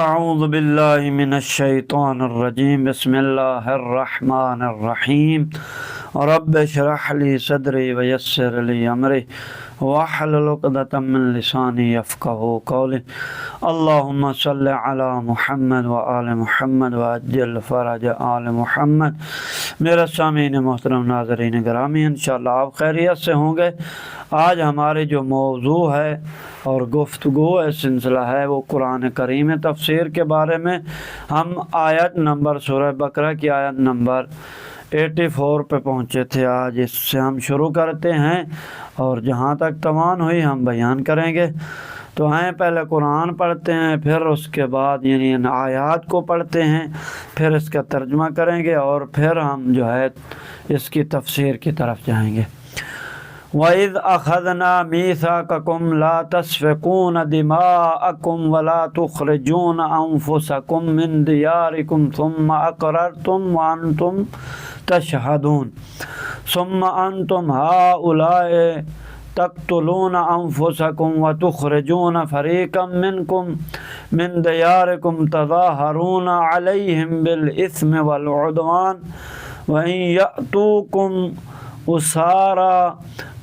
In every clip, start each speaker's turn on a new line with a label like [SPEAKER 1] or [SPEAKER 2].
[SPEAKER 1] اعوذ باللہ من الشیطان الرجیم بسم اللہ الرحمن الرحیم رب اشرح لی صدری ویسر لی امری واحلل عقدۃ من لسانی یفقہوا قولی اللہم صل علی محمد وآل محمد وعجل فرج آل محمد۔ میرے سامعین محترم ناظرین گرامی، انشاءاللہ آپ خیریت سے ہوں گے۔ آج ہماری جو موضوع ہے اور گفتگو سلسلہ ہے وہ قرآن کریم تفسیر کے بارے میں۔ ہم آیت نمبر سورہ بقرہ کی آیت نمبر 84 پہ پہنچے تھے۔ آج اس سے ہم شروع کرتے ہیں اور جہاں تک توان ہوئی ہم بیان کریں گے۔ تو پہلے قرآن پڑھتے ہیں، پھر اس کے بعد ان آیات کو پڑھتے ہیں، پھر اس کا ترجمہ کریں گے اور پھر ہم اس کی تفسیر کی طرف جائیں گے۔ وَإِذْ أَخَذْنَا مِيثَاقَكُمْ لَا تَسْفِكُونَ دِمَاءَكُمْ وَلَا تُخْرِجُونَ أَنفُسَكُمْ مِنْ دِيَارِكُمْ ثُمَّ أَقْرَرْتُمْ وَأَنْتُمْ تَشْهَدُونَ ثُمَّ أَنْتُمْ هَؤُلَاءِ تقتلون أنفسكم وتخرجون فريقا منكم من دياركم تظاهرون عليهم بالإثم والعدوان وإن يأتوكم أسارى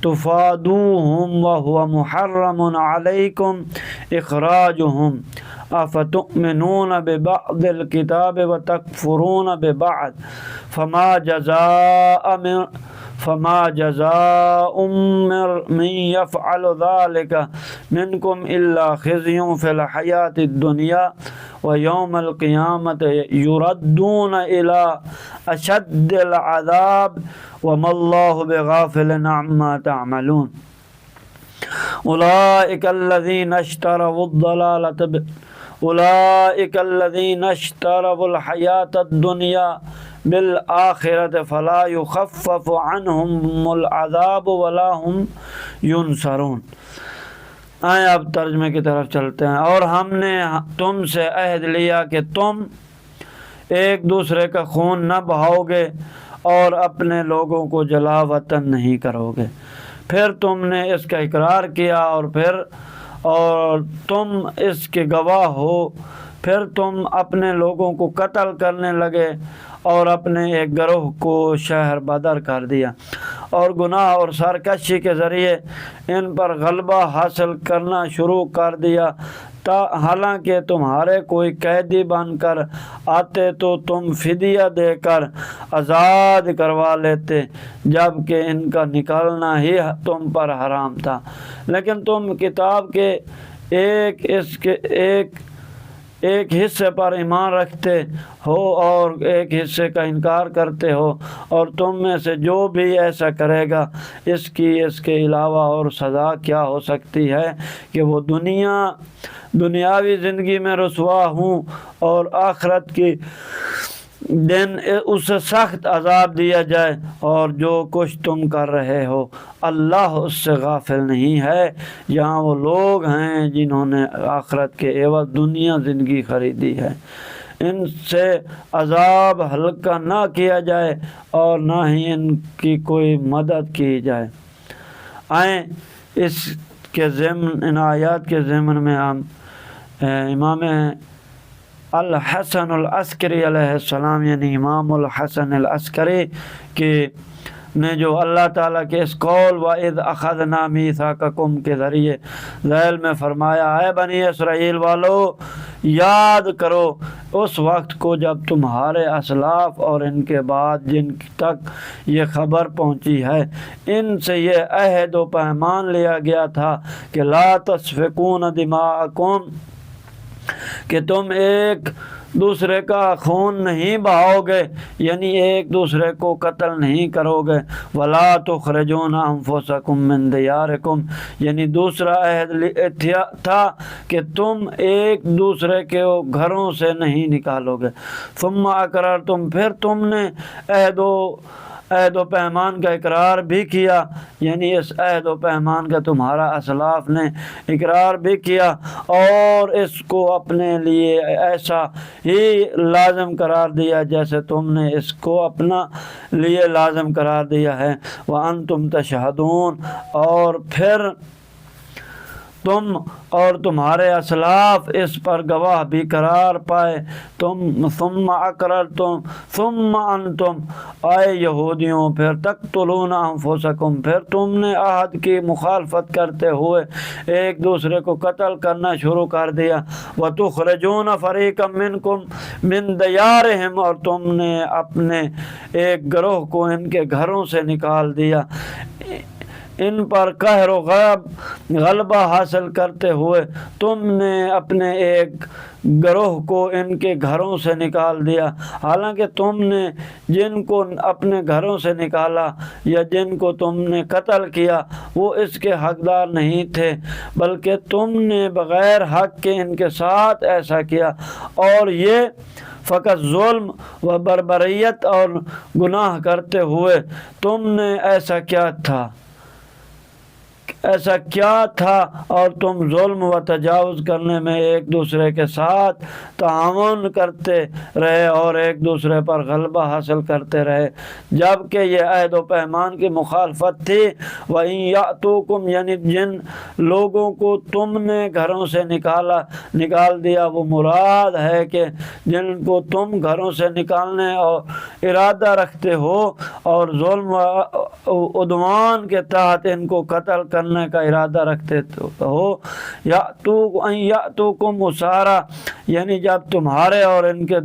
[SPEAKER 1] تفادوهم وهو محرم عليكم إخراجهم أفتؤمنون ببعض الكتاب وتكفرون ببعض فما جزاء من يفعل ذلك منكم إلا خزي في الحياة الدنيا ويوم القيامة يردون إلى أشد العذاب وما الله بغافل عما تعملون أولئك الذين اشتروا الحياة الدنيا بالآخرة فلا يخفف عنهم العذاب ولا هم ينصرون۔ اب ترجمے کی طرف چلتے ہیں۔ اور ہم نے تم سے عہد لیا کہ تم ایک دوسرے کا خون نہ بہاؤ گے اور اپنے لوگوں کو جلا وطن نہیں کرو گے۔ پھر تم نے اس کا اقرار کیا اور تم اس کے گواہ ہو، پھر تم اپنے لوگوں کو قتل کرنے لگے اور اپنے ایک گروہ کو شہر بدر کر دیا اور گناہ اور سرکشی کے ذریعے ان پر غلبہ حاصل کرنا شروع کر دیا، حالانکہ تمہارے کوئی قیدی بن کر آتے تو تم فدیہ دے کر آزاد کروا لیتے، جبکہ ان کا نکالنا ہی تم پر حرام تھا، لیکن تم کتاب کے ایک حصے پر ایمان رکھتے ہو اور ایک حصے کا انکار کرتے ہو، اور تم میں سے جو بھی ایسا کرے گا اس کے علاوہ اور سزا کیا ہو سکتی ہے کہ وہ دنیاوی زندگی میں رسوا ہوں اور آخرت کی دن اسے سخت عذاب دیا جائے، اور جو کچھ تم کر رہے ہو اللہ اس سے غافل نہیں ہے۔ یہاں وہ لوگ ہیں جنہوں نے آخرت کے عوض دنیا زندگی خریدی ہے، ان سے عذاب ہلکا نہ کیا جائے اور نہ ہی ان کی کوئی مدد کی جائے۔ ان آیات کے ضمن میں ہم امام الحسن العسکری علیہ السلام یعنی امام الحسن العسکری نے جو اللہ تعالیٰ کے اس قول وَإِذْ أَخَذْنَا مِيثَاقَكُمْ کے ذریعے ذیل میں فرمایا، اے بنی اسرائیل والو، یاد کرو اس وقت کو جب تمہارے اسلاف اور ان کے بعد جن تک یہ خبر پہنچی ہے ان سے یہ عہد و پیمان لیا گیا تھا کہ لا تسفکون دماءکم، کہ تم ایک دوسرے کا خون نہیں بہاؤ گے، یعنی ایک دوسرے کو قتل نہیں کرو گے، ولا تخرجون انفسکم من دیارکم، یعنی دوسرا عہد تھا کہ تم ایک دوسرے کے گھروں سے نہیں نکالو گے، ثم اقررتم، پھر تم نے عہد و پیمان کا اقرار بھی کیا، یعنی اس عہد و پیمان کا تمہارا اسلاف نے اقرار بھی کیا اور اس کو اپنے لیے ایسا ہی لازم قرار دیا جیسے تم نے اس کو اپنا لیے لازم قرار دیا ہے۔ وَأَنْتُمْ تَشْهَدُونَ، اور پھر تم اور تمہارے اسلاف اس پر گواہ بھی قرار پائے، ثم اقررتم ثم انتم، اے یہودیوں پھر تقتلون انفسکم، پھر تم نے عہد کی مخالفت کرتے ہوئے ایک دوسرے کو قتل کرنا شروع کر دیا، وتخرجون فریقا منکم من دیارہم، اور تم نے اپنے ایک گروہ کو ان کے گھروں سے نکال دیا، ان پر قہر و غلبہ حاصل کرتے ہوئے تم نے اپنے ایک گروہ کو ان کے گھروں سے نکال دیا، حالانکہ تم نے جن کو اپنے گھروں سے نکالا یا جن کو تم نے قتل کیا وہ اس کے حقدار نہیں تھے، بلکہ تم نے بغیر حق کے ان کے ساتھ ایسا کیا، اور یہ فقط ظلم و بربریت اور گناہ کرتے ہوئے تم نے ایسا کیا تھا اور تم ظلم و تجاوز کرنے میں ایک دوسرے کے ساتھ تعاون کرتے رہے اور ایک دوسرے پر غلبہ حاصل کرتے رہے، جبکہ یہ عہد و پیمان کی مخالفت تھی۔ وَإِن يَأْتُوكُمْ، یعنی جن لوگوں کو تم نے گھروں سے نکال دیا، وہ مراد ہے کہ جن کو تم گھروں سے نکالنے اور ارادہ رکھتے ہو اور ظلم و عدوان کے تحت ان کو قتل کرنے کا ارادہ رکھتے ہو، یأتوکم اسارا، یعنی جب تمہارے اور ان کے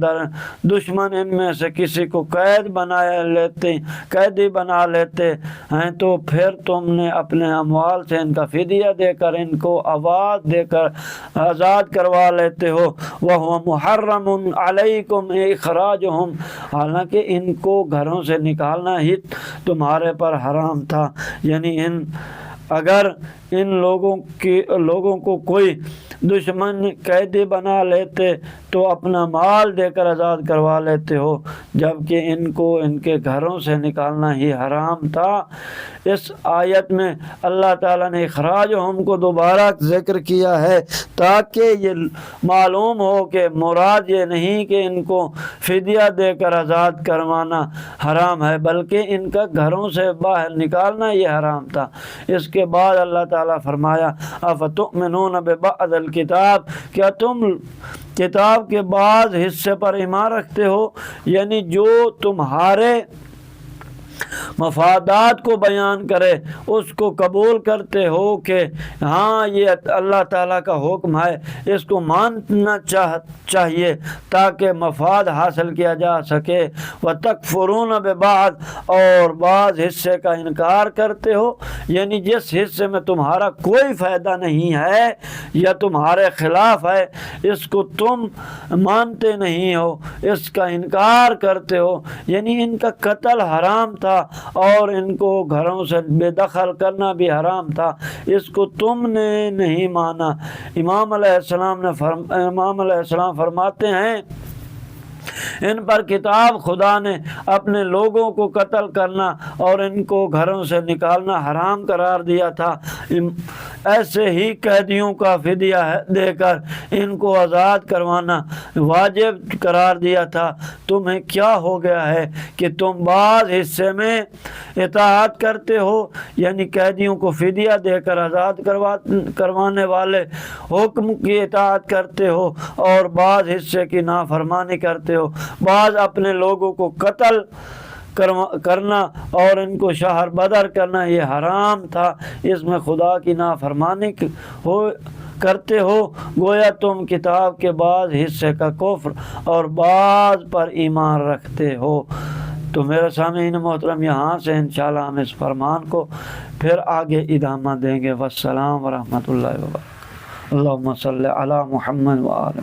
[SPEAKER 1] دشمن ان میں سے کسی کو قیدی بنا لیتے ہیں تو پھر تم نے اپنے اموال سے ان کا فدیہ دے کر ان کو آزاد کروا لیتے ہو، وَهُوَ مُحَرَّمٌ عَلَيْكُمْ إِخْرَاجُهُمْ، حالانکہ ان کو گھروں سے نکالنا ہی تمہارے پر حرام تھا، یعنی اگر ان لوگوں کو کوئی دشمن قیدی بنا لیتے تو اپنا مال دے کر آزاد کروا لیتے ہو، جبکہ ان کو ان کے گھروں سے نکالنا ہی حرام تھا۔ اس آیت میں اللہ تعالیٰ نے اخراجہم کو دوبارہ ذکر کیا ہے تاکہ یہ معلوم ہو کہ مراد یہ نہیں کہ ان کو فدیہ دے کر آزاد کروانا حرام ہے، بلکہ ان کا گھروں سے باہر نکالنا یہ حرام تھا۔ اس کے بعد اللہ تعالیٰ فرمایا افتؤمنون ببعض الکتاب، کیا تم کتاب کے بعض حصے پر ایمان رکھتے ہو، یعنی جو تمہارے مفادات کو بیان کرے اس کو قبول کرتے ہو کہ ہاں یہ اللہ تعالیٰ کا حکم ہے، اس کو ماننا چاہیے تاکہ مفاد حاصل کیا جا سکے، وَتَكْفُرُونَ بِبَعْض، اور بعض حصے کا انکار کرتے ہو، یعنی جس حصے میں تمہارا کوئی فائدہ نہیں ہے یا تمہارے خلاف ہے اس کو تم مانتے نہیں ہو، اس کا انکار کرتے ہو، یعنی ان کا قتل حرام تھا اور ان کو گھروں سے بے دخل کرنا بھی حرام تھا، اس کو تم نے نہیں مانا۔ امام علیہ السلام فرماتے ہیں ان پر کتاب خدا نے اپنے لوگوں کو قتل کرنا اور ان کو گھروں سے نکالنا حرام قرار دیا تھا، ایسے ہی قیدیوں کا فدیہ دے کر ان کو آزاد کروانا واجب قرار دیا تھا۔ تمہیں کیا ہو گیا ہے کہ تم بعض حصے میں اطاعت کرتے ہو، یعنی قیدیوں کو فدیہ دے کر آزاد کروانے والے حکم کی اطاعت کرتے ہو اور بعض حصے کی نافرمانی کرتے ہو۔ بعض اپنے لوگوں کو قتل کرنا اور ان کو شہر بدر کرنا یہ حرام تھا، اس میں خدا کی نافرمانی کرتے ہو، گویا تم کتاب کے بعض حصے کا کفر اور بعض پر ایمان رکھتے ہو۔ تو میرے سامعین محترم یہاں سے انشاءاللہ ہم اس فرمان کو پھر آگے ادامہ دیں گے۔ والسلام ورحمۃ اللہ وبرکاتہ۔ اللہم صلی علی محمد وآلہ